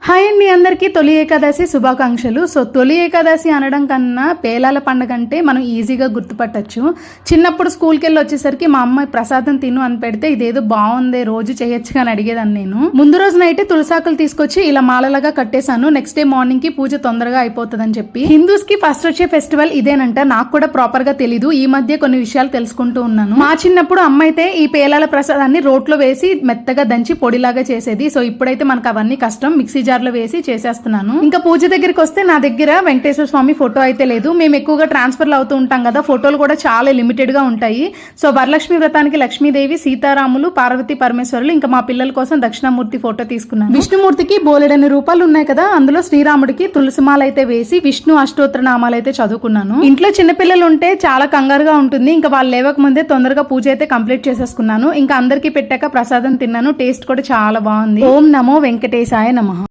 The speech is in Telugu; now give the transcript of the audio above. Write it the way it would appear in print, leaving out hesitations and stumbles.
హాయ్ అండి, అందరికీ తొలి ఏకాదశి శుభాకాంక్షలు. సో తొలి ఏకాదశి అనడం కన్నా పేలాల పండుగ అంటే మనం ఈజీగా గుర్తుపట్టచ్చు. చిన్నప్పుడు స్కూల్కి వెళ్ళి వచ్చేసరికి మా అమ్మ ప్రసాదం తిను అని పెడితే ఇదేదో బాగుంది రోజు చేయొచ్చు అని అడిగేదాన్ని. నేను ముందు రోజు నైట్ తులసాకులు తీసుకొచ్చి ఇలా మాలలాగా కట్టేశాను. నెక్స్ట్ డే మార్నింగ్ కి పూజ తొందరగా అయిపోతుందని చెప్పి. హిందూస్ కి ఫస్ట్ వచ్చే ఫెస్టివల్ ఇదేనంట. నాకు కూడా ప్రాపర్ గా తెలీదు, ఈ మధ్య కొన్ని విషయాలు తెలుసుకుంటూ ఉన్నాను. మా చిన్నప్పుడు అమ్మ అయితే ఈ పేలాల ప్రసాదాన్ని రోట్లో వేసి మెత్తగా దంచి పొడిలాగా చేసేది. సో ఇప్పుడైతే మనకు అవన్నీ కష్టం, మిక్సీ జార్ లో వేసి చేసేస్తున్నాను. ఇంకా పూజ దగ్గరికి వస్తే నా దగ్గర వెంకటేశ్వర స్వామి ఫోటో అయితే లేదు. మేము ఎక్కువగా ట్రాన్స్ఫర్లు అవుతూ ఉంటాం కదా, ఫోటోలు కూడా చాలా లిమిటెడ్ గా ఉంటాయి. సో వరలక్ష్మి వ్రతానికి లక్ష్మీదేవి, సీతారాములు, పార్వతి పరమేశ్వరులు, ఇంకా మా పిల్లల కోసం దక్షిణామూర్తి ఫోటో తీసుకున్నాను. విష్ణుమూర్తికి బోలెడని రూపాలు ఉన్నాయి కదా, అందులో శ్రీరాముడికి తులసిమాల అయితే వేసి విష్ణు అష్టోత్తర నామాలు అయితే చదువుకున్నాను. ఇంట్లో చిన్నపిల్లలు ఉంటే చాలా కంగారుగా ఉంటుంది. ఇంకా వాళ్ళు లేవక ముందే తొందరగా పూజ అయితే కంప్లీట్ చేసేసుకున్నాను. ఇంకా అందరికీ పెట్టాక ప్రసాదం తిన్నాను. టేస్ట్ కూడా చాలా బాగుంది. ఓం నమో వెంకటేశాయ నమః.